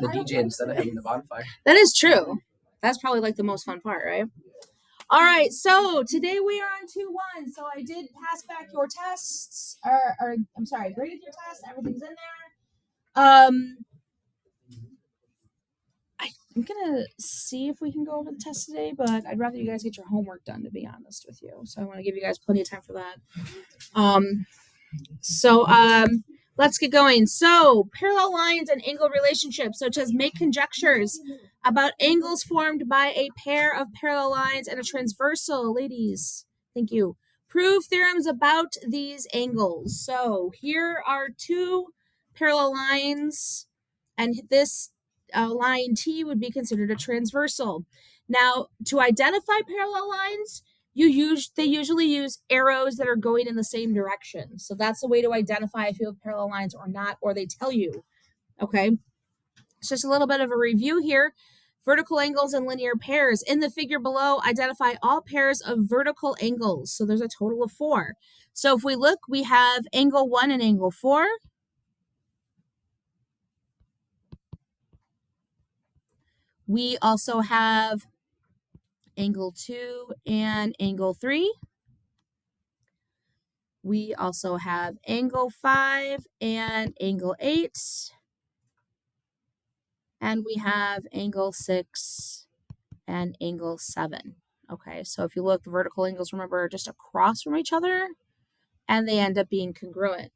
the DJ instead of having the bonfire. That is true. That's probably like the most fun part, right? All right, so today we are on 2-1. So I did pass back your tests, or I'm sorry, graded your test. Everything's in there. I'm gonna see if we can go over the test today, but I'd rather you guys get your homework done, to be honest with you. So I want to give you guys plenty of time for that. Let's get going. So parallel lines and angle relationships, such as make conjectures about angles formed by a pair of parallel lines and a transversal. Ladies, thank you. Prove theorems about these angles. So here are two parallel lines, and this line T would be considered a transversal. Now, to identify parallel lines, they usually use arrows that are going in the same direction. So that's the way to identify if you have parallel lines or not, or they tell you. Okay. It's just a little bit of a review here. Vertical angles and linear pairs. In the figure below, identify all pairs of vertical angles. So there's a total of 4. So if we look, we have angle 1 and angle 4. We also have angle 2 and angle 3. We also have angle 5 and angle 8. And we have angle 6 and angle 7. Okay, so if you look, the vertical angles, remember, are just across from each other, and they end up being congruent.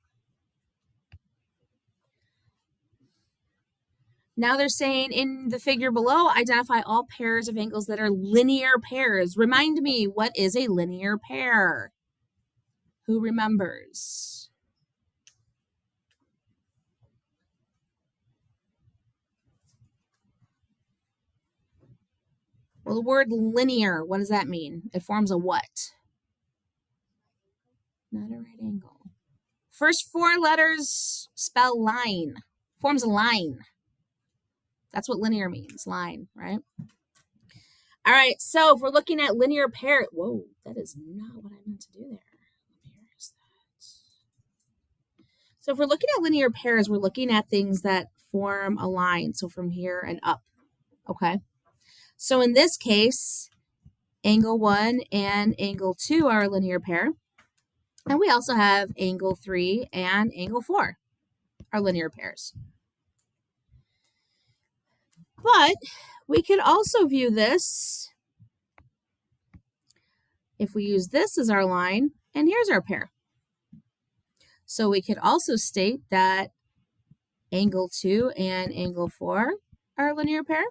Now they're saying in the figure below, identify all pairs of angles that are linear pairs. Remind me, what is a linear pair? Who remembers? Well, the word linear, what does that mean? It forms a what? Not a right angle. First 4 letters spell line. Forms a line. That's what linear means, line, right? All right, so if we're looking at linear pair, whoa, that is not what I meant to do there. Here's that. So if we're looking at linear pairs, we're looking at things that form a line. So from here and up, okay? So in this case, angle 1 and angle 2 are a linear pair. And we also have angle 3 and angle 4 are linear pairs. But we could also view this if we use this as our line, and here's our pair. So we could also state that angle 2 and angle 4 are a linear pair.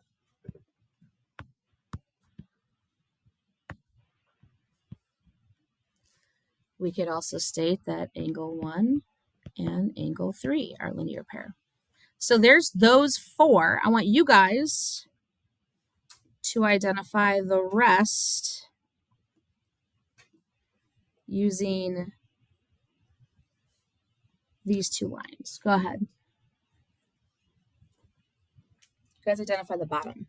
We could also state that angle 1 and angle 3 are a linear pair. So there's those 4. I want you guys to identify the rest using these 2 lines. Go ahead. You guys identify the bottom.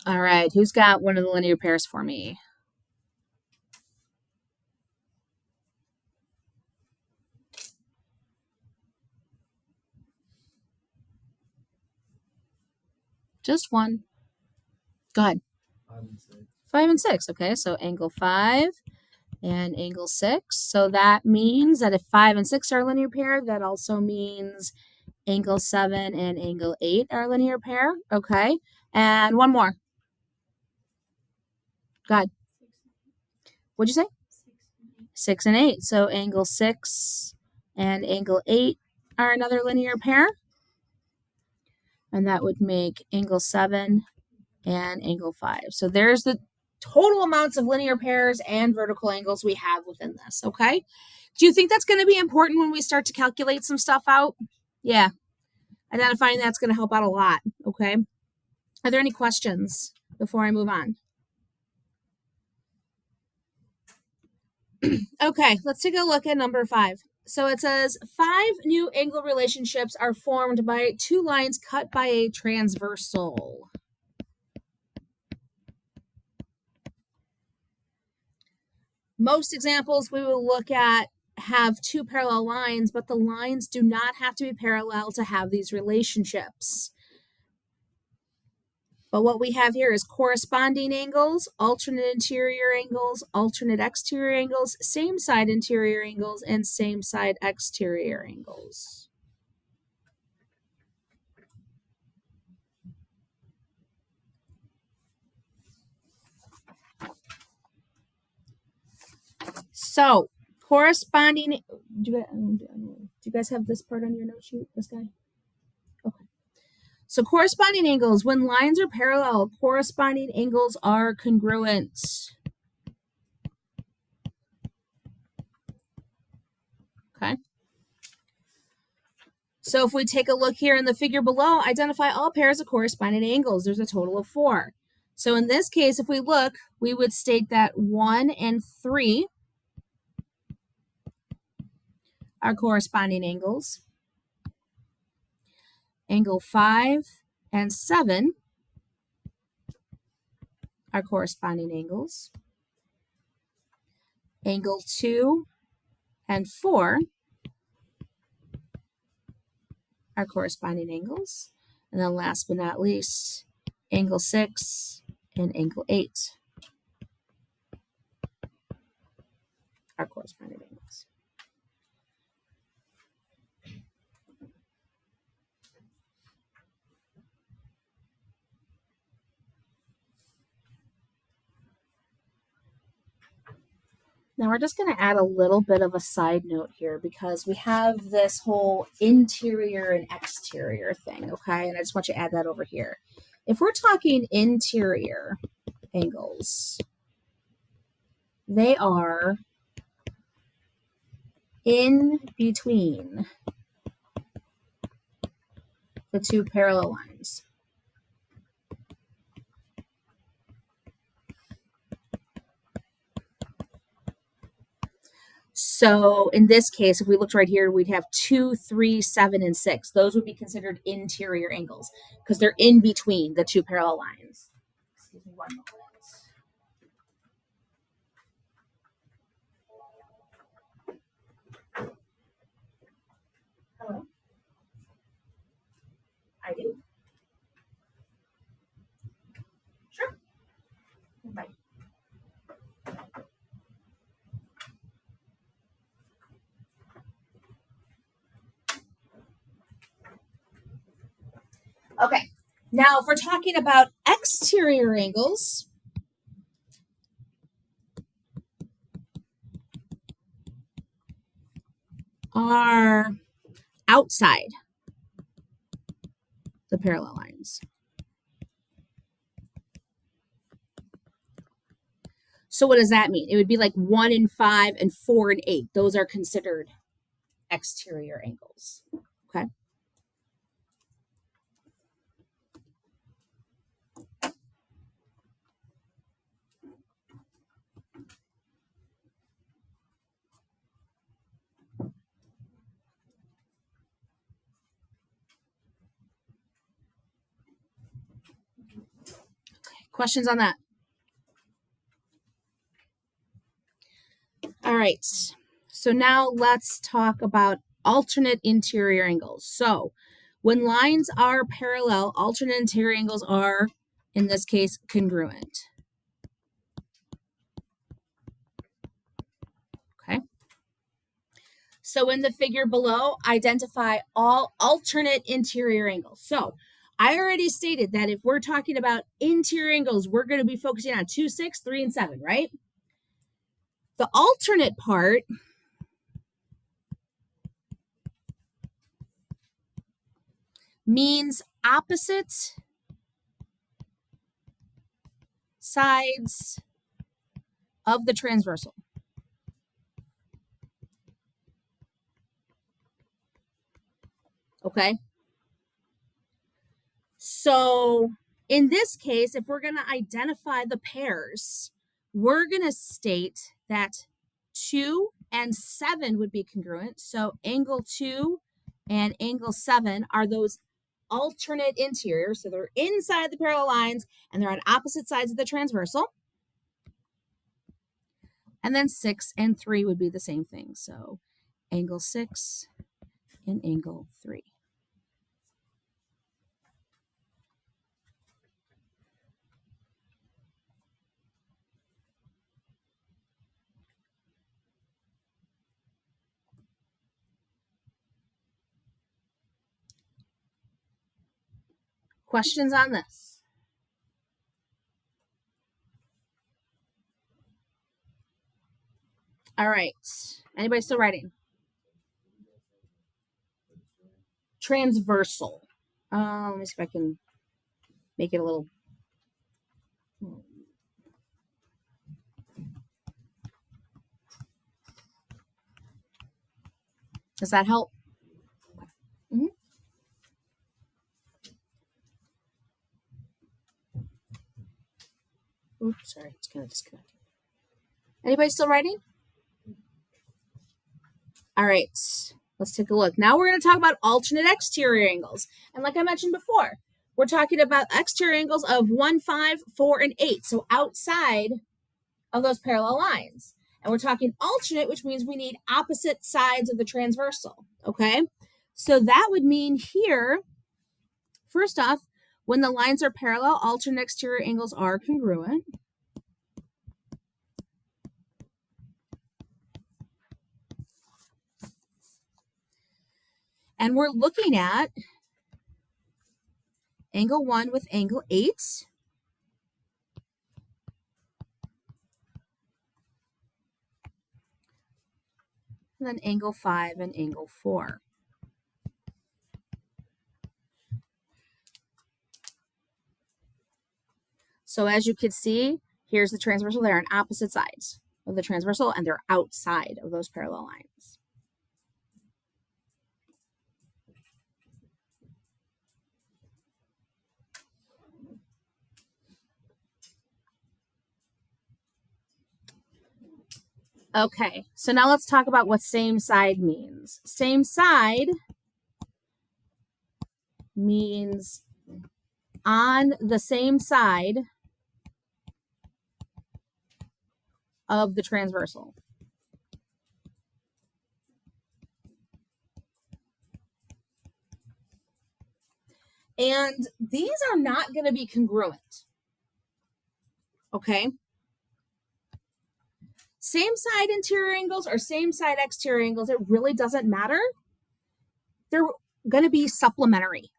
All right, who's got one of the linear pairs for me? Just one. Go ahead. 5 and 6. Okay, so angle 5 and angle 6. So that means that if 5 and 6 are a linear pair, that also means angle 7 and angle 8 are a linear pair. Okay, and one more. Go ahead. What'd you say? 6 and 8. So angle 6 and angle 8 are another linear pair. And that would make angle 7 and angle 5. So there's the total amounts of linear pairs and vertical angles we have within this, okay? Do you think that's going to be important when we start to calculate some stuff out? Yeah. Identifying that's going to help out a lot, okay? Are there any questions before I move on? Okay, let's take a look at number 5. So it says 5 new angle relationships are formed by 2 lines cut by a transversal. Most examples we will look at have 2 parallel lines, but the lines do not have to be parallel to have these relationships. But what we have here is corresponding angles, alternate interior angles, alternate exterior angles, same side interior angles, and same side exterior angles. So, corresponding, do you guys have this part on your note sheet, this guy? Okay. So corresponding angles, when lines are parallel, corresponding angles are congruent. Okay. So if we take a look here in the figure below, identify all pairs of corresponding angles. There's a total of 4. So in this case, if we look, we would state that 1 and 3 are corresponding angles. Angle 5 and 7 are corresponding angles. Angle 2 and 4 are corresponding angles. And then last but not least, angle 6 and angle 8 are corresponding angles. Now we're just going to add a little bit of a side note here because we have this whole interior and exterior thing, okay? And I just want you to add that over here. If we're talking interior angles, they are in between the 2 parallel lines. So in this case, if we looked right here, we'd have 2, 3, 7, and 6. Those would be considered interior angles because they're in between the 2 parallel lines. Excuse me one moment. Hello? I do. Sure. Bye. Okay, now if we're talking about exterior angles, are outside the parallel lines. So what does that mean? It would be like 1 and 5 and 4 and 8. Those are considered exterior angles, okay? Questions on that? All right, so now let's talk about alternate interior angles. So when lines are parallel, alternate interior angles are, in this case, congruent. Okay. So in the figure below, identify all alternate interior angles. So I already stated that if we're talking about interior angles, we're going to be focusing on 2, 6, 3, and 7, right? The alternate part means opposite sides of the transversal. Okay? So in this case, if we're going to identify the pairs, we're going to state that 2 and 7 would be congruent. So angle 2 and angle 7 are those alternate interiors. So they're inside the parallel lines and they're on opposite sides of the transversal. And then 6 and 3 would be the same thing. So angle 6 and angle 3. Questions on this? All right. Anybody still writing? Transversal. Let me see if I can make it a little. Does that help? Mm-hmm. Oops, sorry, it's kind of disconnected. Anybody still writing? All right, let's take a look. Now we're going to talk about alternate exterior angles. And like I mentioned before, we're talking about exterior angles of 1, 5, 4, and 8. So outside of those parallel lines. And we're talking alternate, which means we need opposite sides of the transversal. Okay, so that would mean here, first off, when the lines are parallel, alternate exterior angles are congruent. And we're looking at angle 1 with angle 8. And then angle 5 and angle 4. So as you can see, here's the transversal. They're on opposite sides of the transversal, and they're outside of those parallel lines. Okay, so now let's talk about what same side means. Same side means on the same side of the transversal. And these are not going to be congruent. Okay? Same side interior angles or same side exterior angles, it really doesn't matter. They're going to be supplementary.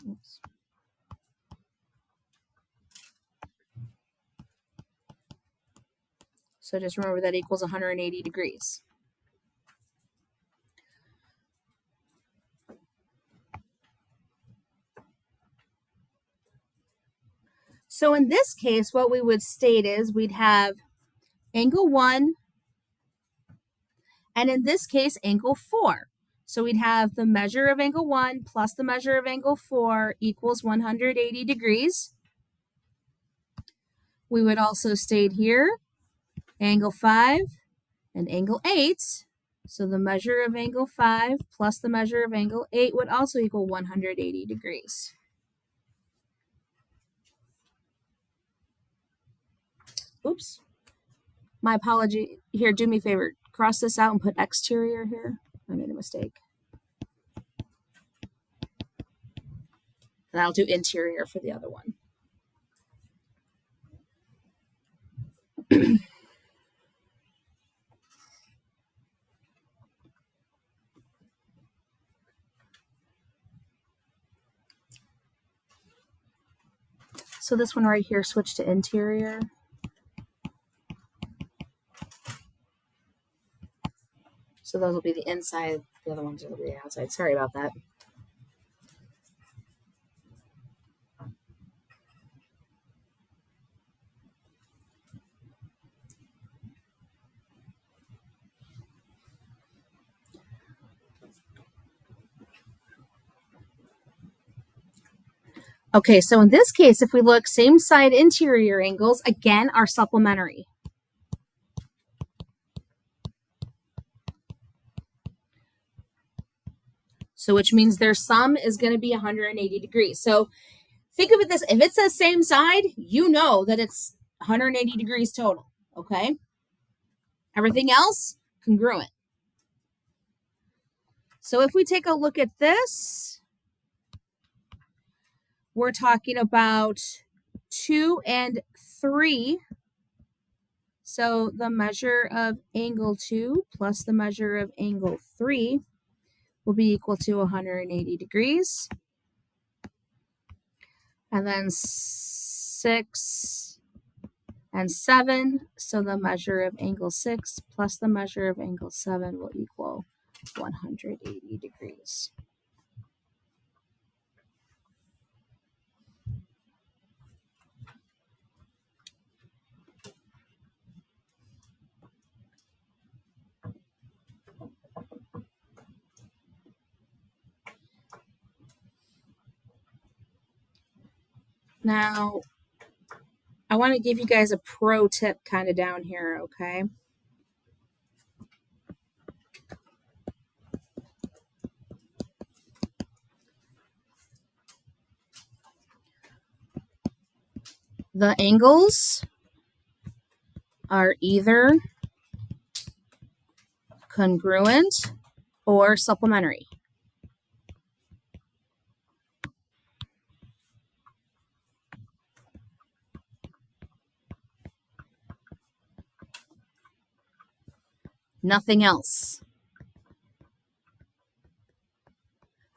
Oops. So just remember that equals 180 degrees. So in this case, what we would state is we'd have angle 1, and in this case, angle 4. So we'd have the measure of angle 1 plus the measure of angle 4 equals 180 degrees. We would also state here angle 5 and angle 8. So the measure of angle 5 plus the measure of angle 8 would also equal 180 degrees. Oops. My apology. Here, do me a favor. Cross this out and put exterior here. I made a mistake. And I'll do interior for the other one. So this one right here, switch to interior. So those will be the inside. The other ones will be the outside. Sorry about that. Okay, so in this case, if we look, same side interior angles, again, are supplementary. So which means their sum is going to be 180 degrees. So think of it this, if it says same side, you know that it's 180 degrees total, okay? Everything else, congruent. So if we take a look at this, we're talking about 2 and 3. So the measure of angle 2 plus the measure of angle 3 will be equal to 180 degrees. And then 6 and 7, so the measure of angle 6 plus the measure of angle 7 will equal 180 degrees. Now, I want to give you guys a pro tip kind of down here, okay? The angles are either congruent or supplementary. Nothing else.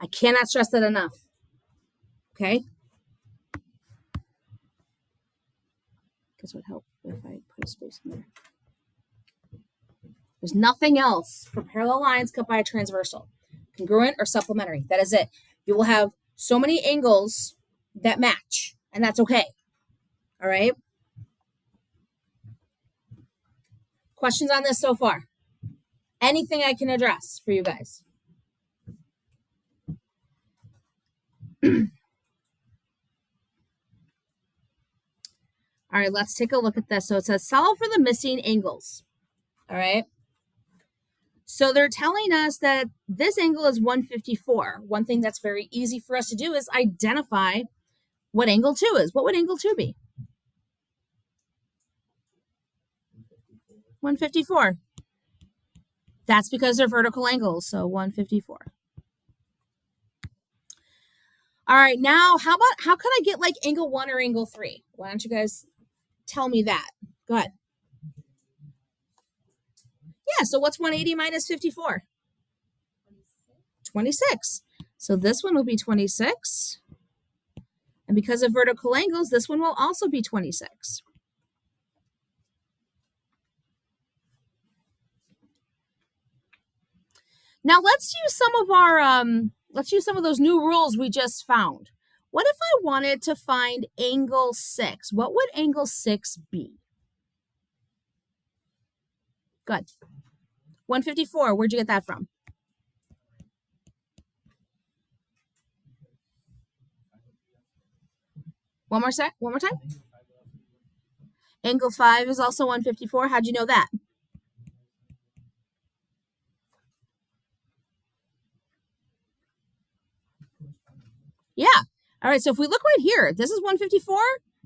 I cannot stress that enough. Okay? Guess what would help if I put a space in there. There's nothing else for parallel lines cut by a transversal. Congruent or supplementary. That is it. You will have so many angles that match, and that's okay. All right? Questions on this so far? Anything I can address for you guys? All right, let's take a look at this. So it says solve for the missing angles. All right. So they're telling us that this angle is 154. One thing that's very easy for us to do is identify what angle 2 is. What would angle 2 be? 154. That's because they're vertical angles, so 154. All right, now how can I get like angle 1 or angle 3? Why don't you guys tell me that? Go ahead. Yeah, so what's 180 minus 54? 26. So this one will be 26. And because of vertical angles, this one will also be 26. Now let's use some of those new rules we just found. What if I wanted to find angle 6? What would angle 6 be? Good. 154. Where'd you get that from? One more time. Angle 5 is also 154. How'd you know that? Yeah. All right, so if we look right here, this is 154.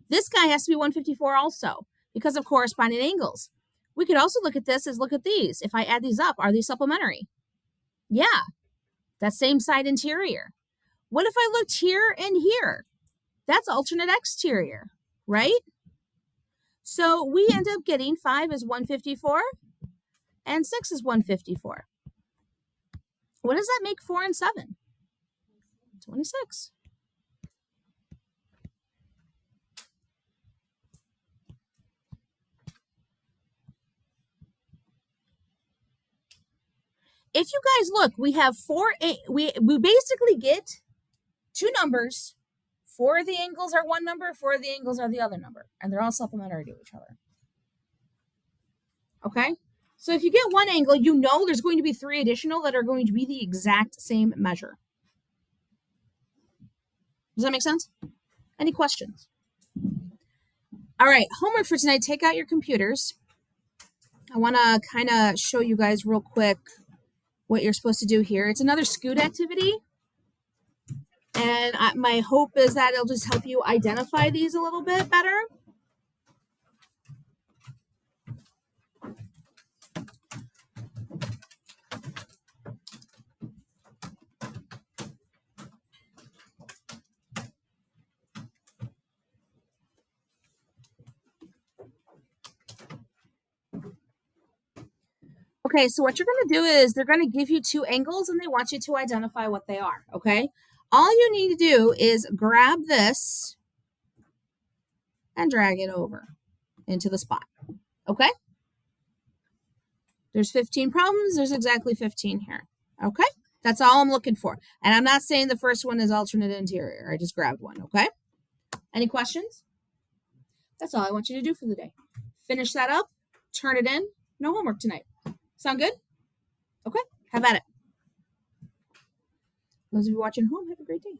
This guy has to be 154 also because of corresponding angles. We could also look at this as look at these. If I add these up, are these supplementary? Yeah, that same side interior. What if I looked here and here? That's alternate exterior, right? So we end up getting 5 is 154 and 6 is 154. What does that make 4 and 7? 26. if you guys look, we have we basically get two numbers. 4 of the angles are one number, 4 of the angles are the other number, and they're all supplementary to each other. Okay? So if you get one angle, you know there's going to be 3 additional that are going to be the exact same measure. Does that make sense? Any questions? All right, homework for tonight. Take out your computers. I want to kind of show you guys real quick what you're supposed to do here. It's another Scoot activity. And my hope is that it'll just help you identify these a little bit better. Okay, so what you're going to do is they're going to give you 2 angles and they want you to identify what they are, okay? All you need to do is grab this and drag it over into the spot, okay? There's 15 problems. There's exactly 15 here, okay? That's all I'm looking for. And I'm not saying the first one is alternate interior. I just grabbed one, okay? Any questions? That's all I want you to do for the day. Finish that up, turn it in. No homework tonight. Sound good? Okay, have at it. Those of you watching home, have a great day.